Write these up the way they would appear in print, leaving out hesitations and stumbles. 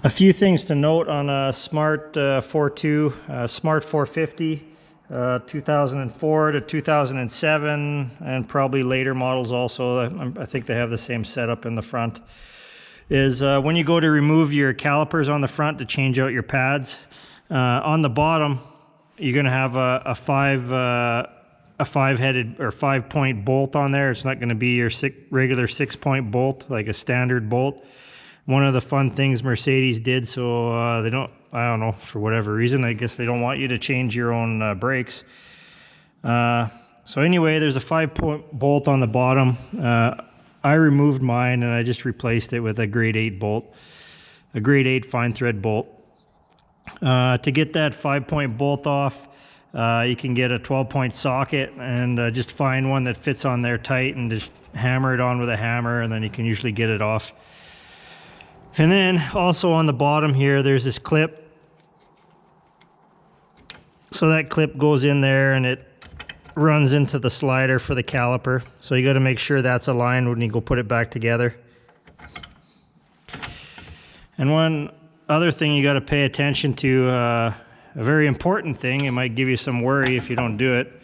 A few things to note on a Smart Fortwo, Smart 450, 2004 to 2007, and probably later models also. I think they have the same setup in the front. Is when you go to remove your calipers on the front to change out your pads, on the bottom you're going to have a five-headed or 5-point bolt on there. It's not going to be your regular 6-point bolt like a standard bolt. One of the fun things Mercedes did, so they don't, I don't know, for whatever reason, I guess they don't want you to change your own brakes. So anyway, there's a 5-point bolt on the bottom. I removed mine and I just replaced it with a grade 8 bolt, a grade 8 fine thread bolt. To get that 5-point bolt off, you can get a 12-point socket and just find one that fits on there tight and just hammer it on with a hammer, and then you can usually get it off. And then also on the bottom here, there's this clip. So that clip goes in there and it runs into the slider for the caliper. So you got to make sure that's aligned when you go put it back together. And one other thing you got to pay attention to, a very important thing, it might give you some worry if you don't do it,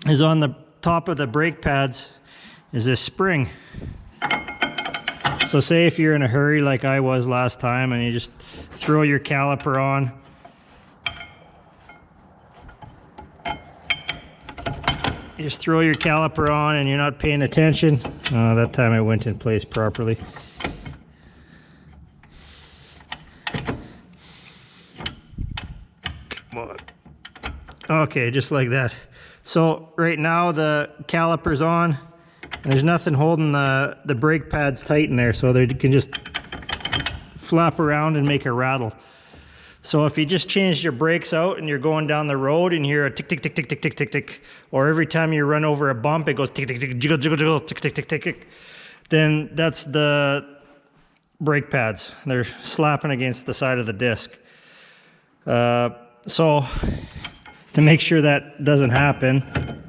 is on the top of the brake pads is this spring. So say if you're in a hurry like I was last time and you just throw your caliper on, and you're not paying attention. That time it went in place properly. Come on. Okay, just like that. So right now the caliper's on. And there's nothing holding the brake pads tight in there, so they can just flap around and make a rattle. So if you just changed your brakes out and you're going down the road and you hear a tick, tick, tick, tick, tick, tick, tick, tick, or every time you run over a bump, it goes tick, tick, tick, jiggle, jiggle, jiggle, tick, tick, tick, tick, tick, then that's the brake pads. They're slapping against the side of the disc. So to make sure that doesn't happen,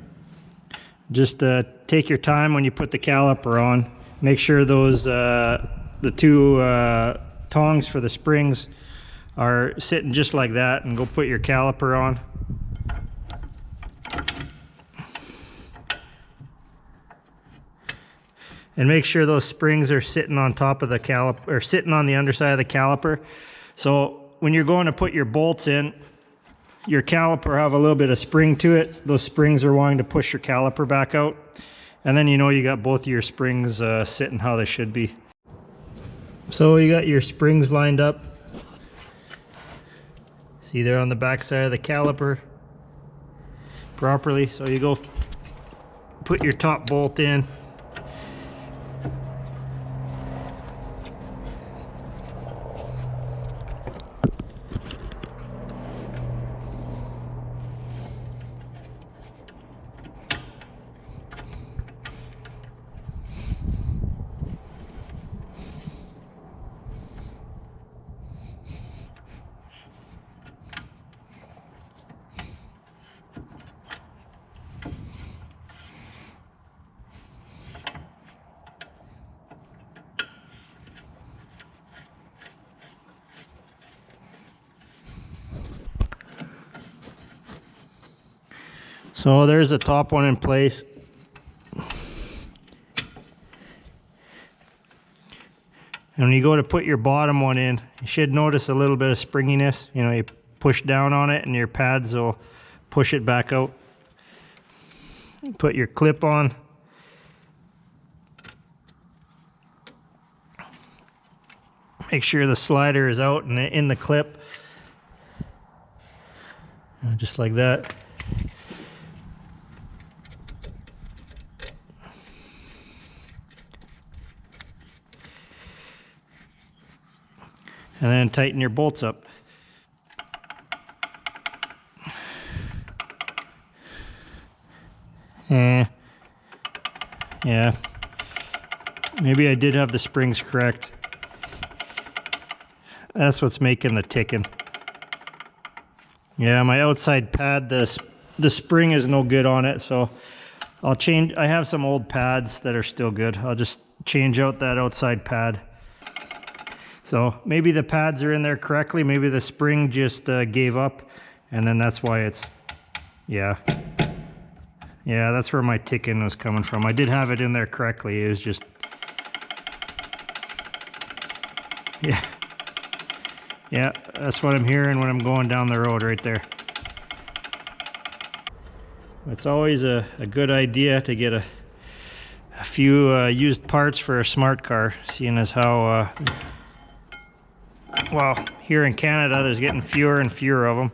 just take your time when you put the caliper on. Make sure those the two tongs for the springs are sitting just like that, and go put your caliper on. And make sure those springs are sitting on top of the caliper, or sitting on the underside of the caliper. So when you're going to put your bolts in, your caliper have a little bit of spring to it. Those springs are wanting to push your caliper back out. And then you know you got both of your springs sitting how they should be. So you got your springs lined up. See, they're on the back side of the caliper properly. So you go put your top bolt in. So there's the top one in place. And when you go to put your bottom one in, you should notice a little bit of springiness. You know, you push down on it and your pads will push it back out. Put your clip on. Make sure the slider is out and in the clip. Just like that. And then tighten your bolts up. Yeah. Maybe I did have the springs correct. That's what's making the ticking. Yeah, my outside pad, the spring is no good on it, so I'll change. I have some old pads that are still good. I'll just change out that outside pad. So maybe the pads are in there correctly. Maybe the spring just gave up, and then that's why it's, yeah. Yeah, that's where my tick-in was coming from. I did have it in there correctly. It was just, yeah. Yeah, that's what I'm hearing when I'm going down the road right there. It's always a good idea to get a few used parts for a smart car, seeing as how, well, here in Canada there's getting fewer and fewer of them.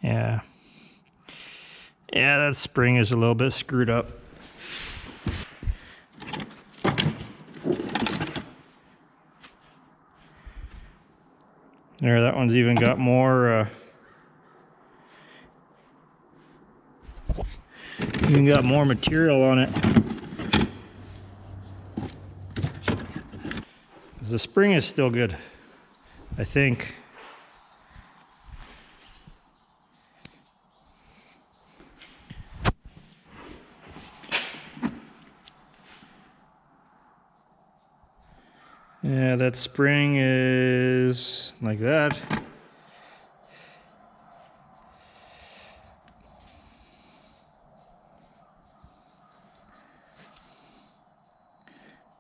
Yeah. Yeah, that spring is a little bit screwed up. There, that one's even got more, even got more material on it. The spring is still good, I think. Yeah, that spring is like that.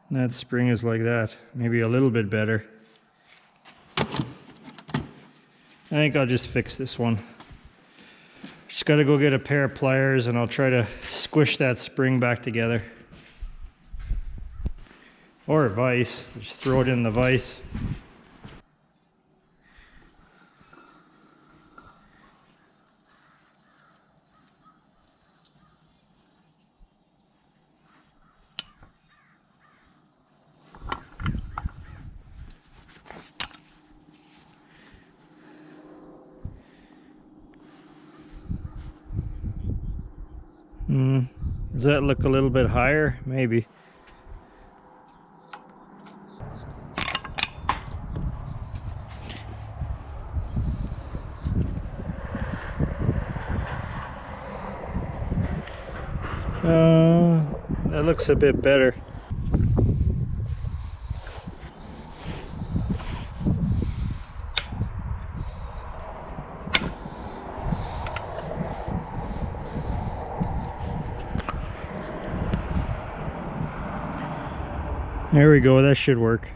That spring is like that, maybe a little bit better. I think I'll just fix this one. Just gotta go get a pair of pliers and I'll try to squish that spring back together. Or a vise, just throw it in the vise. Does that look a little bit higher? Maybe. That looks a bit better. There we go, that should work.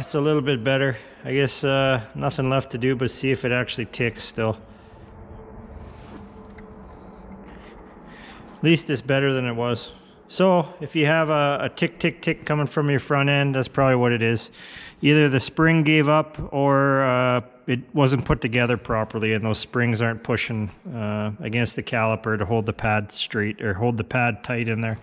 It's a little bit better. I guess nothing left to do but see if it actually ticks still. At least it's better than it was. So if you have a tick tick tick coming from your front end, that's probably what it is. Either the spring gave up or it wasn't put together properly and those springs aren't pushing against the caliper to hold the pad straight or hold the pad tight in there.